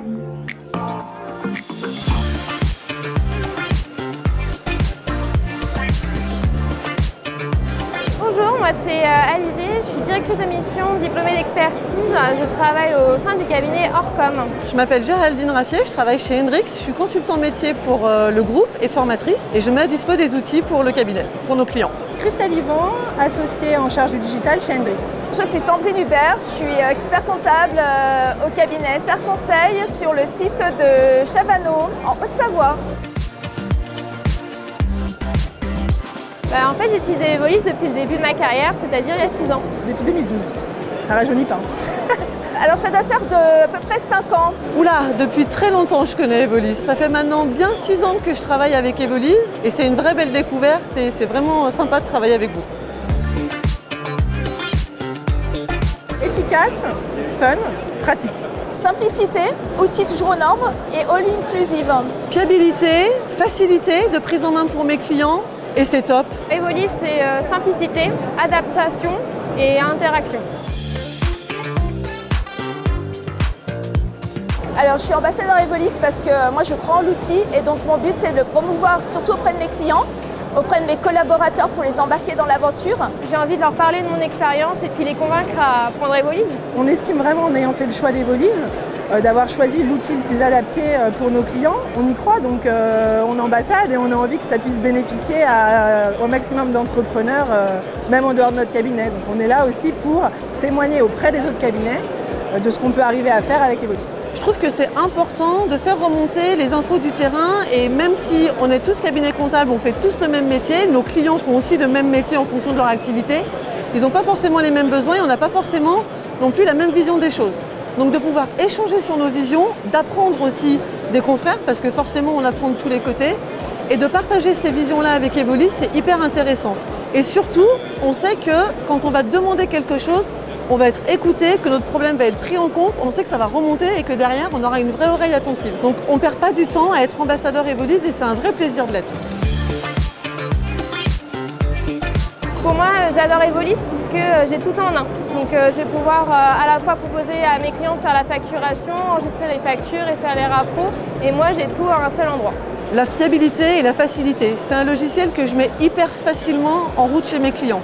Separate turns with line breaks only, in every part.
Bonjour, moi c'est Alizée, je suis directrice de mission diplômée d'expertise. Je travaille au sein du cabinet Orcom.
Je m'appelle Géraldine Raffier, je travaille chez Hendrix, je suis consultant métier pour le groupe et formatrice et je mets à dispo des outils pour le cabinet, pour nos clients.
Christelle Yvan, associée en charge du digital chez Hendrix.
Je suis Sandrine Hubert, je suis expert comptable au cabinet Serre Conseil sur le site de Chavanneau en Haute-Savoie.
En fait, j'ai utilisé Evolis depuis le début de ma carrière, c'est-à-dire il y a 6 ans.
Depuis 2012, ça rajeunit pas.
Alors ça doit faire à peu près 5 ans.
Oula, depuis très longtemps je connais Evolis. Ça fait maintenant bien 6 ans que je travaille avec Evolis et c'est une vraie belle découverte et c'est vraiment sympa de travailler avec vous.
Efficace, fun, pratique.
Simplicité, outils toujours aux normes et all inclusive.
Fiabilité, facilité de prise en main pour mes clients et c'est top.
Evolis, c'est simplicité, adaptation et interaction.
Alors je suis ambassadeur Evolis parce que moi je crois en l'outil et donc mon but c'est de le promouvoir surtout auprès de mes clients, auprès de mes collaborateurs pour les embarquer dans l'aventure.
J'ai envie de leur parler de mon expérience et puis les convaincre à prendre Evolis.
On estime vraiment, en ayant fait le choix d'Evolis, d'avoir choisi l'outil le plus adapté pour nos clients. On y croit, donc on ambassade et on a envie que ça puisse bénéficier au maximum d'entrepreneurs, même en dehors de notre cabinet. Donc on est là aussi pour témoigner auprès des autres cabinets de ce qu'on peut arriver à faire avec Evolis.
Je trouve que c'est important de faire remonter les infos du terrain et même si on est tous cabinets comptables, on fait tous le même métier, nos clients font aussi le même métier en fonction de leur activité, ils n'ont pas forcément les mêmes besoins et on n'a pas forcément non plus la même vision des choses. Donc de pouvoir échanger sur nos visions, d'apprendre aussi des confrères parce que forcément on apprend de tous les côtés et de partager ces visions-là avec Evolis, c'est hyper intéressant. Et surtout, on sait que quand on va demander quelque chose, on va être écouté, que notre problème va être pris en compte, on sait que ça va remonter et que derrière, on aura une vraie oreille attentive. Donc on ne perd pas du temps à être ambassadeur Evolis et c'est un vrai plaisir de l'être.
Pour moi, j'adore Evolis puisque j'ai tout en un. Donc je vais pouvoir à la fois proposer à mes clients de faire la facturation, enregistrer les factures et faire les rappros. Et moi, j'ai tout à un seul endroit.
La fiabilité et la facilité, c'est un logiciel que je mets hyper facilement en route chez mes clients.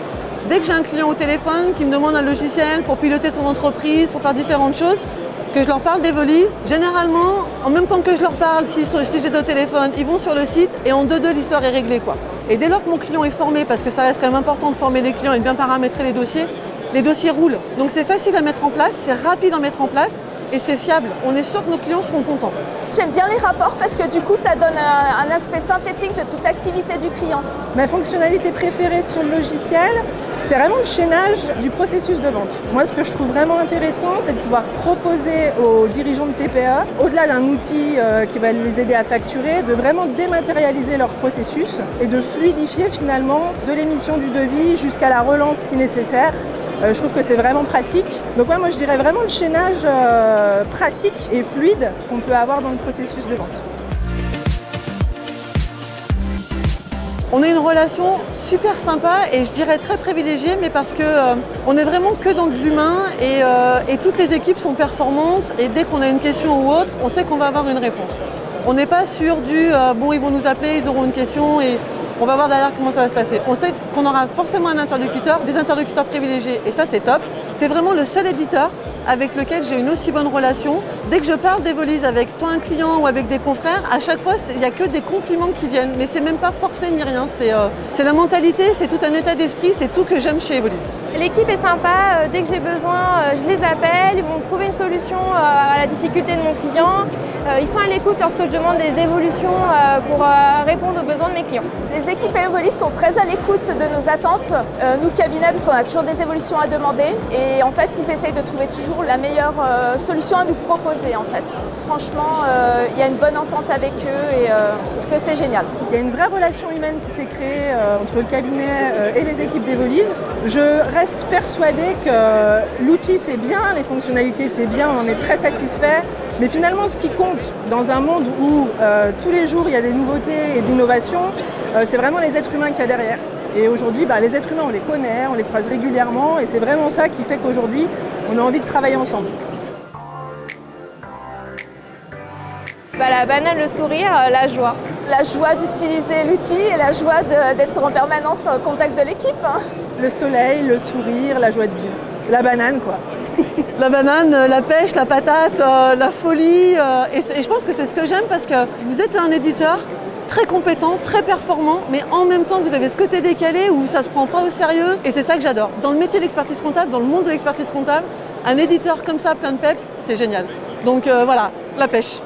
Dès que j'ai un client au téléphone qui me demande un logiciel pour piloter son entreprise, pour faire différentes choses, que je leur parle d'Evolis, généralement, en même temps que je leur parle, si j'ai au téléphone, ils vont sur le site et en 2-2 l'histoire est réglée, quoi. Et dès lors que mon client est formé, parce que ça reste quand même important de former les clients et de bien paramétrer les dossiers roulent. Donc c'est facile à mettre en place, c'est rapide à mettre en place et c'est fiable. On est sûr que nos clients seront contents.
J'aime bien les rapports parce que du coup ça donne un aspect synthétique de toute l'activité du client.
Ma fonctionnalité préférée sur le logiciel, c'est vraiment le chaînage du processus de vente. Moi, ce que je trouve vraiment intéressant, c'est de pouvoir proposer aux dirigeants de TPE, au-delà d'un outil qui va les aider à facturer, de vraiment dématérialiser leur processus et de fluidifier finalement de l'émission du devis jusqu'à la relance si nécessaire. Je trouve que c'est vraiment pratique. Donc ouais, moi je dirais vraiment le chaînage pratique et fluide qu'on peut avoir dans le processus de vente.
On a une relation super sympa et je dirais très privilégiée, mais parce que on est vraiment que dans de l'humain et toutes les équipes sont performantes et dès qu'on a une question ou autre, on sait qu'on va avoir une réponse. On n'est pas sur du bon, ils vont nous appeler, ils auront une question et on va voir derrière comment ça va se passer. On sait qu'on aura forcément un interlocuteur, des interlocuteurs privilégiés et ça c'est top. C'est vraiment le seul éditeur avec lequel j'ai une aussi bonne relation. Dès que je parle d'Evolis avec soit un client ou avec des confrères, à chaque fois il n'y a que des compliments qui viennent. Mais c'est même pas forcé ni rien, c'est la mentalité, c'est tout un état d'esprit, c'est tout que j'aime chez Evolis.
L'équipe est sympa, dès que j'ai besoin, je les appelle, ils vont trouver une solution à la difficulté de mon client. Ils sont à l'écoute lorsque je demande des évolutions pour répondre aux besoins de mes clients.
Les équipes Evolis sont très à l'écoute de nos attentes, nous cabinet, parce qu'on a toujours des évolutions à demander et en fait ils essayent de trouver toujours la meilleure solution à nous proposer en fait. Franchement, il y a une bonne entente avec eux et je trouve que c'est génial.
Il y a une vraie relation humaine qui s'est créée entre le cabinet et les équipes d'Evolis. Je reste persuadée que l'outil c'est bien, les fonctionnalités c'est bien, on en est très satisfait. Mais finalement, ce qui compte dans un monde où tous les jours il y a des nouveautés et de l'innovation, c'est vraiment les êtres humains qu'il y a derrière. Et aujourd'hui, les êtres humains, on les connaît, on les croise régulièrement et c'est vraiment ça qui fait qu'aujourd'hui, on a envie de travailler ensemble.
La banane, le sourire, la joie.
La joie d'utiliser l'outil et la joie d'être en permanence en contact de l'équipe.
Le soleil, le sourire, la joie de vivre. La banane, quoi.
La banane, la pêche, la patate, la folie. Et je pense que c'est ce que j'aime parce que vous êtes un éditeur très compétent, très performant, mais en même temps vous avez ce côté décalé où ça se prend pas au sérieux et c'est ça que j'adore. Dans le métier de l'expertise comptable, dans le monde de l'expertise comptable, un éditeur comme ça, plein de peps, c'est génial. Donc voilà, la pêche.